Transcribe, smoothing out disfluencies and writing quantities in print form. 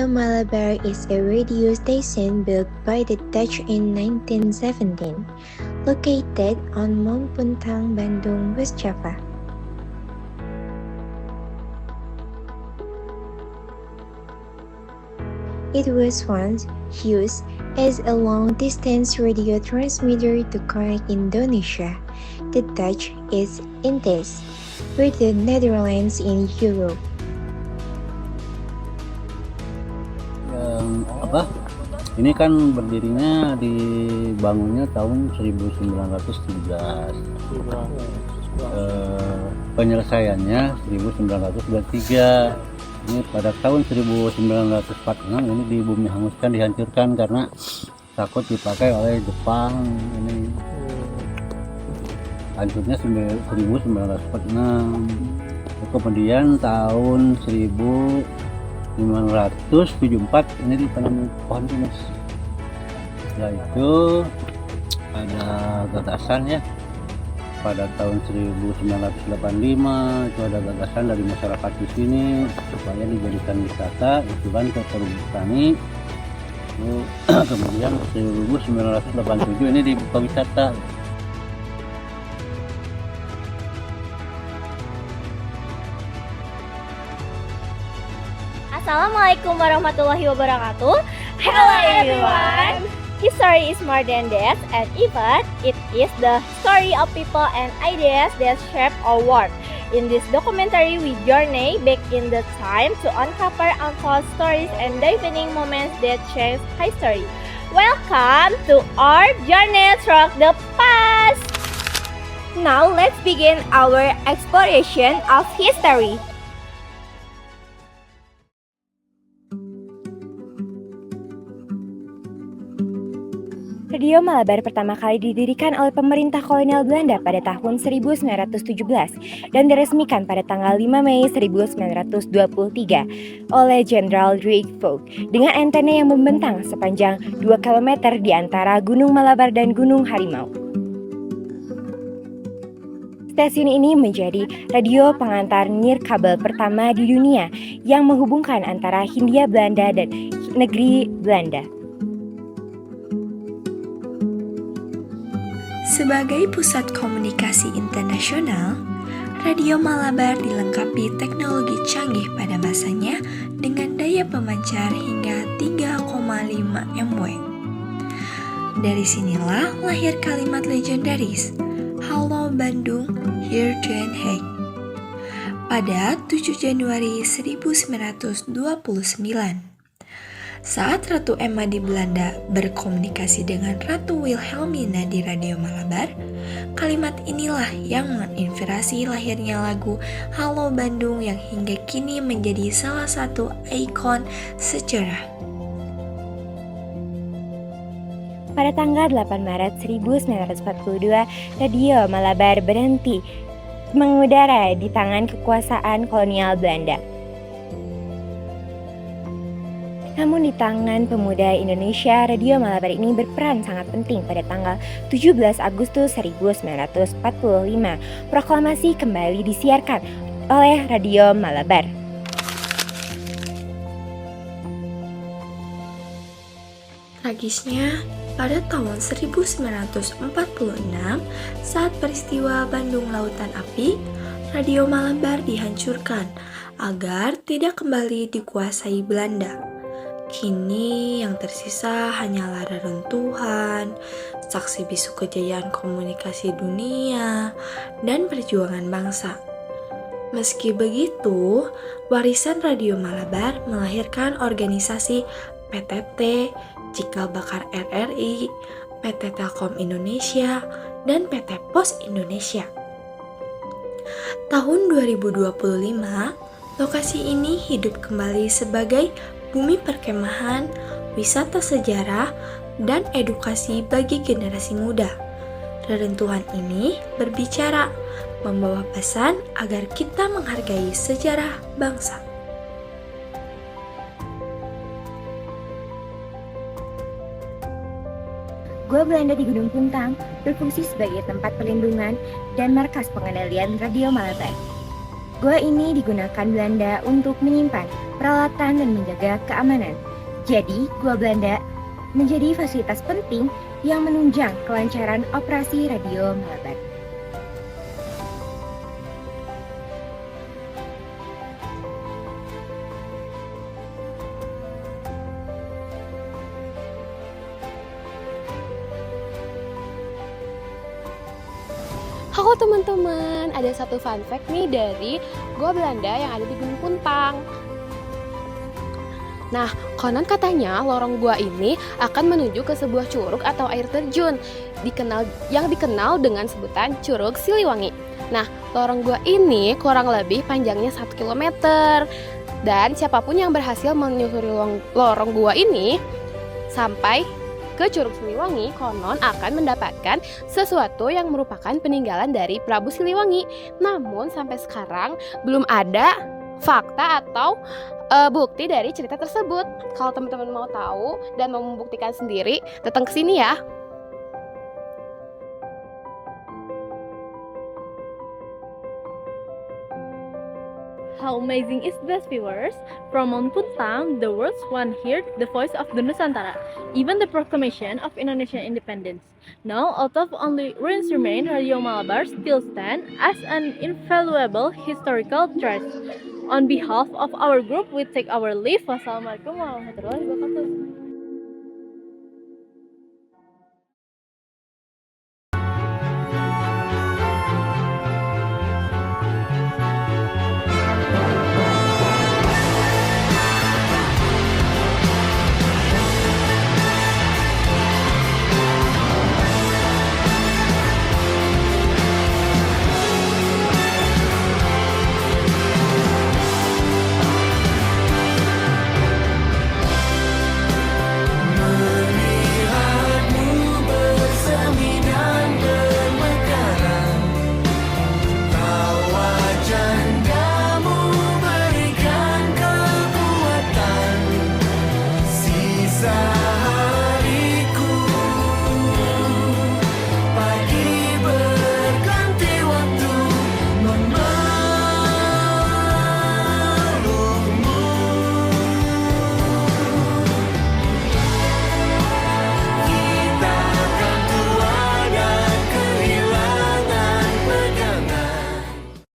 Radio Malabar is a radio station built by the Dutch in 1917, located on Mount Puntang, Bandung, West Java. It was once used as a long-distance radio transmitter to connect Indonesia, the Dutch East Indies, with the Netherlands in Europe. Ini kan berdirinya dibangunnya tahun 1917. Penyelesaiannya 1923. Ini pada tahun 1946 ini di bumi hanguskan, dihancurkan karena takut dipakai oleh Jepang. Ini hancurnya 1946. Kemudian tahun 1974 ini ditanam pohon pinus. Setelah itu ada gagasan ya, pada tahun 1985 itu ada gagasan dari masyarakat di sini supaya dijadikan wisata, itu kan ke perhutani. Kemudian 1987 ini dibuka wisata. Assalamualaikum warahmatullahi wabarakatuh. Hello everyone. History is more than that, and even it is the story of people and ideas that shape our world. In this documentary, we journey back in the time to uncover untold stories and defining moments that shape history. Welcome to our journey through the past. Now let's begin our exploration of history. Radio Malabar pertama kali didirikan oleh pemerintah kolonial Belanda pada tahun 1917 dan diresmikan pada tanggal 5 Mei 1923 oleh Jenderal Rooivalk dengan antena yang membentang sepanjang 2 km di antara Gunung Malabar dan Gunung Harimau. Stasiun ini menjadi radio pengantar nirkabel pertama di dunia yang menghubungkan antara Hindia Belanda dan negeri Belanda. Sebagai pusat komunikasi internasional, Radio Malabar dilengkapi teknologi canggih pada masanya dengan daya pemancar hingga 3,5 MW. Dari sinilah lahir kalimat legendaris, "Halo Bandung, here Den Haag." Pada 7 Januari 1929. Saat Ratu Emma di Belanda berkomunikasi dengan Ratu Wilhelmina di Radio Malabar, kalimat inilah yang menginspirasi lahirnya lagu Halo Bandung yang hingga kini menjadi salah satu ikon sejarah. Pada tanggal 8 Maret 1942, Radio Malabar berhenti mengudara di tangan kekuasaan kolonial Belanda. Namun di tangan pemuda Indonesia, Radio Malabar ini berperan sangat penting pada tanggal 17 Agustus 1945. Proklamasi kembali disiarkan oleh Radio Malabar. Tragisnya, pada tahun 1946, saat peristiwa Bandung Lautan Api, Radio Malabar dihancurkan agar tidak kembali dikuasai Belanda. Kini yang tersisa hanyalah reruntuhan, saksi bisu kejayaan komunikasi dunia, dan perjuangan bangsa. Meski begitu, warisan Radio Malabar melahirkan organisasi PTT, Cikal Bakal RRI, PT Telkom Indonesia, dan PT Pos Indonesia. Tahun 2025, lokasi ini hidup kembali sebagai bumi perkemahan, wisata sejarah, dan edukasi bagi generasi muda. Reruntuhan ini berbicara, membawa pesan agar kita menghargai sejarah bangsa. Gua Belanda di Gunung Puntang berfungsi sebagai tempat perlindungan dan markas pengendalian Radio Malabar. Gua ini digunakan Belanda untuk menyimpan peralatan dan menjaga keamanan. Jadi, Gua Belanda menjadi fasilitas penting yang menunjang kelancaran operasi Radio Malabar. Halo teman-teman, ada satu fun fact nih dari Gua Belanda yang ada di Gunung Puntang. Nah, konon katanya lorong gua ini akan menuju ke sebuah curug atau air terjun yang dikenal dengan sebutan Curug Siliwangi. Nah, lorong gua ini kurang lebih panjangnya 1 km. Dan siapapun yang berhasil menyusuri lorong gua ini sampai ke Curug Siliwangi konon akan mendapatkan sesuatu yang merupakan peninggalan dari Prabu Siliwangi. Namun sampai sekarang belum ada fakta atau bukti dari cerita tersebut. Kalau teman-teman mau tahu dan mau membuktikan sendiri, datang ke sini ya. How amazing is this, viewers? From Mount Puntang, the world's one heard the voice of the Nusantara, even the proclamation of Indonesian independence. Now, out of only ruins remain, Radio Malabar still stand as an invaluable historical treasure. On behalf of our group, we take our leave. Wassalamualaikum warahmatullahi wabarakatuh.